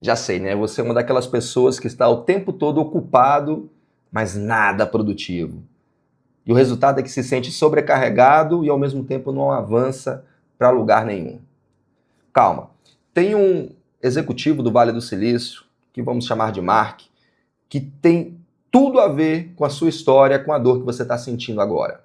Já sei, né? Você é uma daquelas pessoas que está o tempo todo ocupado, mas nada produtivo. E o resultado é que se sente sobrecarregado e ao mesmo tempo não avança para lugar nenhum. Calma. Tem um executivo do Vale do Silício, que vamos chamar de Mark, que tem tudo a ver com a sua história, com a dor que você está sentindo agora.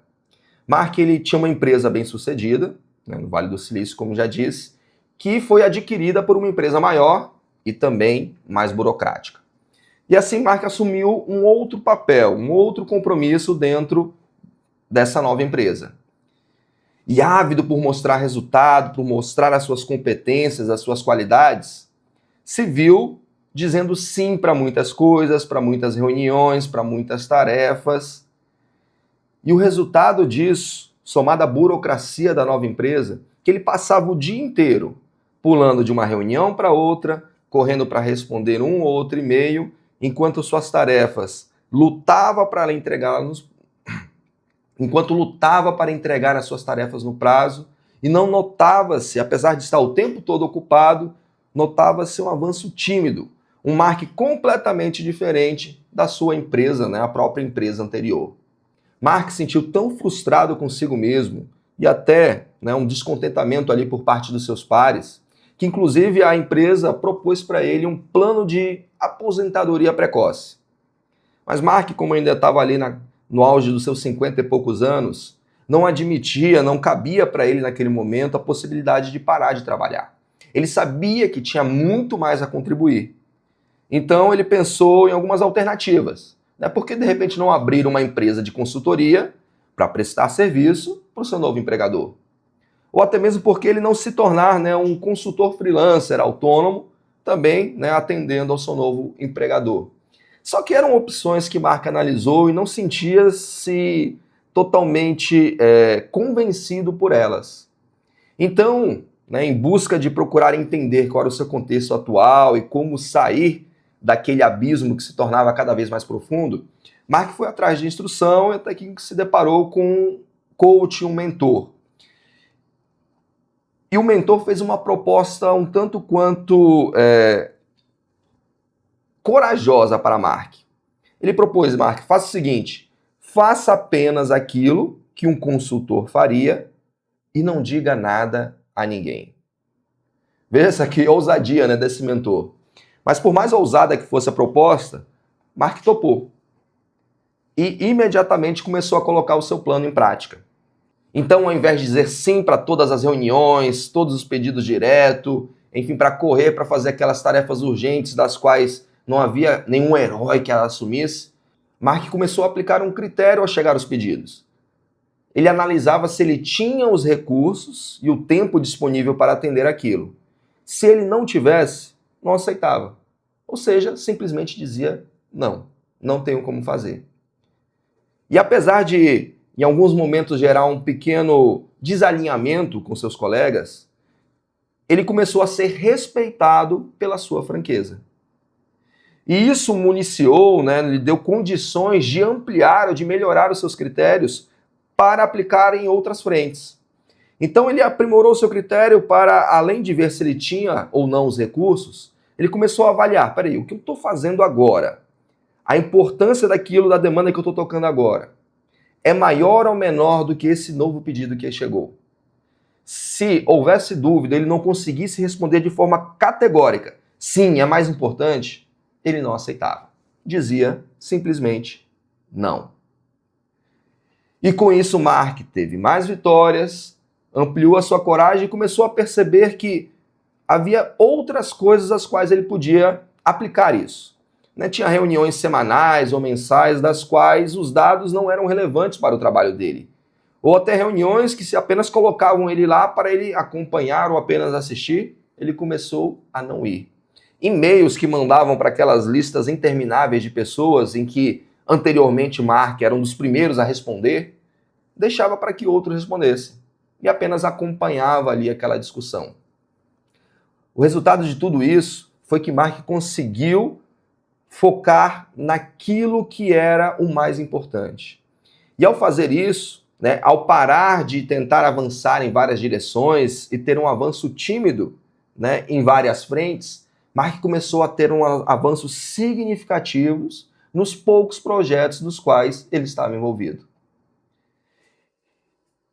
Mark, ele tinha uma empresa bem-sucedida, né, no Vale do Silício, como já disse, que foi adquirida por uma empresa maior e também mais burocrática. E assim Mark assumiu um outro papel, um outro compromisso dentro dessa nova empresa. E ávido por mostrar resultado, por mostrar as suas competências, as suas qualidades, se viu dizendo sim para muitas coisas, para muitas reuniões, para muitas tarefas. E o resultado disso, somado à burocracia da nova empresa, que ele passava o dia inteiro pulando de uma reunião para outra, correndo para responder um ou outro e-mail, enquanto suas tarefas lutava para entregar as suas tarefas no prazo, e não notava-se, apesar de estar o tempo todo ocupado, notava-se um avanço tímido, um Mark completamente diferente da sua empresa, né, a própria empresa anterior. Mark se sentiu tão frustrado consigo mesmo e até, né, um descontentamento ali por parte dos seus pares, que inclusive a empresa propôs para ele um plano de aposentadoria precoce. Mas Mark, como ainda estava ali no auge dos seus 50 e poucos anos, não admitia, não cabia para ele naquele momento a possibilidade de parar de trabalhar. Ele sabia que tinha muito mais a contribuir. Então ele pensou em algumas alternativas. Por que de repente não abrir uma empresa de consultoria para prestar serviço para o seu novo empregador? Ou até mesmo porque ele não se tornar, né, um consultor freelancer autônomo, também, né, atendendo ao seu novo empregador. Só que eram opções que Mark analisou e não sentia-se totalmente convencido por elas. Então, né, em busca de procurar entender qual era o seu contexto atual e como sair daquele abismo que se tornava cada vez mais profundo, Mark foi atrás de instrução e até que se deparou com um coach, um mentor. E o mentor fez uma proposta um tanto quanto corajosa para Mark. Ele propôs, Mark, faça o seguinte, faça apenas aquilo que um consultor faria e não diga nada a ninguém. Veja essa aqui, a ousadia, né, desse mentor. Mas por mais ousada que fosse a proposta, Mark topou. E imediatamente começou a colocar o seu plano em prática. Então, ao invés de dizer sim para todas as reuniões, todos os pedidos direto, enfim, para correr, para fazer aquelas tarefas urgentes das quais não havia nenhum herói que ela assumisse, Mark começou a aplicar um critério ao chegar aos pedidos. Ele analisava se ele tinha os recursos e o tempo disponível para atender aquilo. Se ele não tivesse, não aceitava. Ou seja, simplesmente dizia não, não tenho como fazer. E apesar de, em alguns momentos, gerar um pequeno desalinhamento com seus colegas, ele começou a ser respeitado pela sua franqueza. E isso municiou, né, lhe deu condições de ampliar ou de melhorar os seus critérios para aplicar em outras frentes. Então ele aprimorou o seu critério para, além de ver se ele tinha ou não os recursos, ele começou a avaliar, peraí, o que eu estou fazendo agora? A importância daquilo, da demanda que eu estou tocando agora, é maior ou menor do que esse novo pedido que chegou? Se houvesse dúvida, ele não conseguisse responder de forma categórica, sim, é mais importante, ele não aceitava. Dizia simplesmente não. E com isso, Mark teve mais vitórias, ampliou a sua coragem e começou a perceber que havia outras coisas às quais ele podia aplicar isso. Tinha reuniões semanais ou mensais das quais os dados não eram relevantes para o trabalho dele. Ou até reuniões que se apenas colocavam ele lá para ele acompanhar ou apenas assistir, ele começou a não ir. E-mails que mandavam para aquelas listas intermináveis de pessoas em que anteriormente Mark era um dos primeiros a responder, deixava para que outros respondessem e apenas acompanhava ali aquela discussão. O resultado de tudo isso foi que Mark conseguiu focar naquilo que era o mais importante. E ao fazer isso, né, ao parar de tentar avançar em várias direções e ter um avanço tímido, né, em várias frentes, Mark começou a ter avanços significativos nos poucos projetos dos quais ele estava envolvido.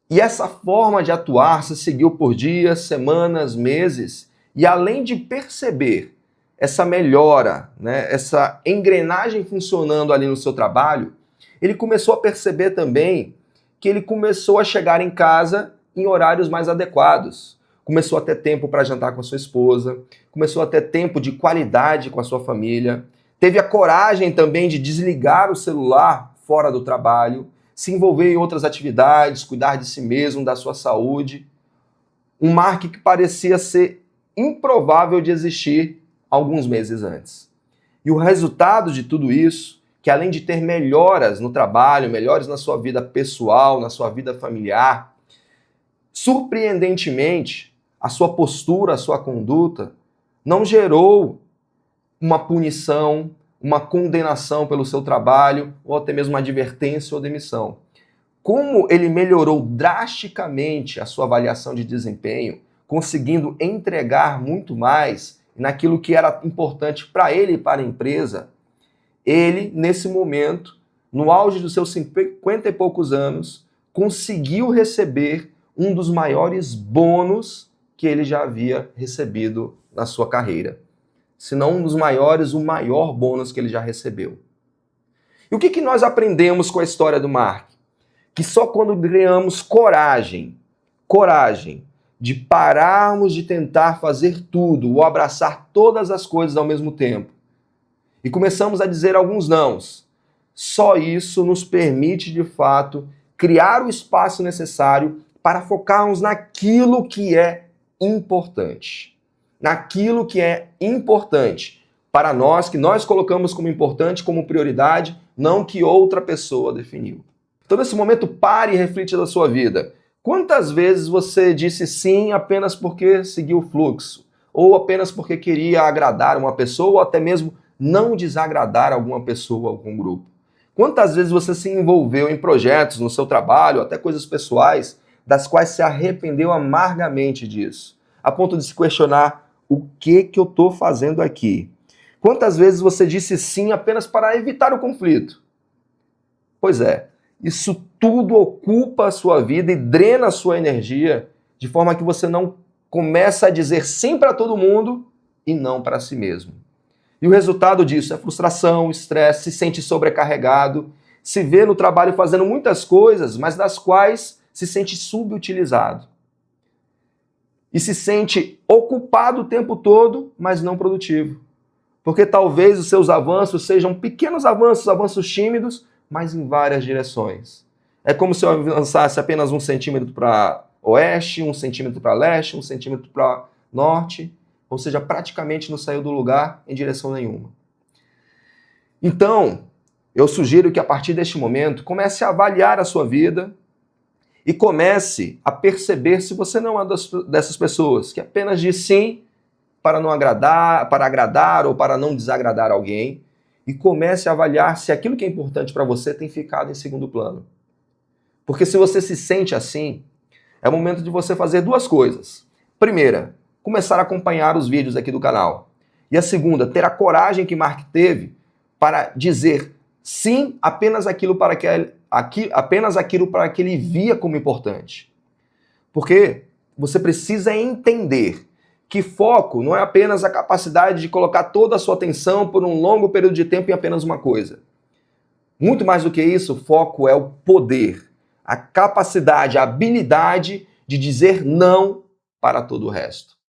E essa forma de atuar se seguiu por dias, semanas, meses, e além de perceber essa melhora, né, essa engrenagem funcionando ali no seu trabalho, ele começou a perceber também que ele começou a chegar em casa em horários mais adequados. Começou a ter tempo para jantar com a sua esposa, começou a ter tempo de qualidade com a sua família, teve a coragem também de desligar o celular fora do trabalho, se envolver em outras atividades, cuidar de si mesmo, da sua saúde. Um Mark que parecia ser improvável de existir alguns meses antes. E o resultado de tudo isso, que além de ter melhoras no trabalho, melhoras na sua vida pessoal, na sua vida familiar, surpreendentemente, a sua postura, a sua conduta, não gerou uma punição, uma condenação pelo seu trabalho, ou até mesmo uma advertência ou demissão. Como ele melhorou drasticamente a sua avaliação de desempenho, conseguindo entregar muito mais naquilo que era importante para ele e para a empresa, ele, nesse momento, no auge dos seus 50 e poucos anos, conseguiu receber um dos maiores bônus que ele já havia recebido na sua carreira. Se não um dos maiores, o maior bônus que ele já recebeu. E o que nós aprendemos com a história do Mark? Que só quando ganhamos coragem de pararmos de tentar fazer tudo ou abraçar todas as coisas ao mesmo tempo e começamos a dizer alguns nãos, só isso nos permite, de fato, criar o espaço necessário para focarmos naquilo que é importante. Naquilo que é importante para nós, que nós colocamos como importante, como prioridade, não que outra pessoa definiu. Então, nesse momento, pare e reflita da sua vida. Quantas vezes você disse sim apenas porque seguiu o fluxo? Ou apenas porque queria agradar uma pessoa, ou até mesmo não desagradar alguma pessoa, algum grupo? Quantas vezes você se envolveu em projetos no seu trabalho, até coisas pessoais, das quais se arrependeu amargamente disso? A ponto de se questionar, o que eu estou fazendo aqui? Quantas vezes você disse sim apenas para evitar o conflito? Pois é, isso tudo ocupa a sua vida e drena a sua energia, de forma que você não começa a dizer sim para todo mundo e não para si mesmo. E o resultado disso é frustração, estresse, se sente sobrecarregado, se vê no trabalho fazendo muitas coisas, mas das quais se sente subutilizado. E se sente ocupado o tempo todo, mas não produtivo. Porque talvez os seus avanços sejam pequenos avanços, avanços tímidos, mas em várias direções. É como se eu avançasse apenas 1 centímetro para oeste, 1 centímetro para leste, 1 centímetro para norte, ou seja, praticamente não saiu do lugar em direção nenhuma. Então, eu sugiro que a partir deste momento comece a avaliar a sua vida e comece a perceber se você não é uma dessas pessoas que apenas diz sim para não agradar, para agradar ou para não desagradar alguém, e comece a avaliar se aquilo que é importante para você tem ficado em segundo plano. Porque se você se sente assim, é o momento de você fazer duas coisas. Primeira, começar a acompanhar os vídeos aqui do canal. E a segunda, ter a coragem que Mark teve para dizer sim apenas aquilo para que ele via como importante. Porque você precisa entender que foco não é apenas a capacidade de colocar toda a sua atenção por um longo período de tempo em apenas uma coisa. Muito mais do que isso, foco é o poder, a capacidade, a habilidade de dizer não para todo o resto.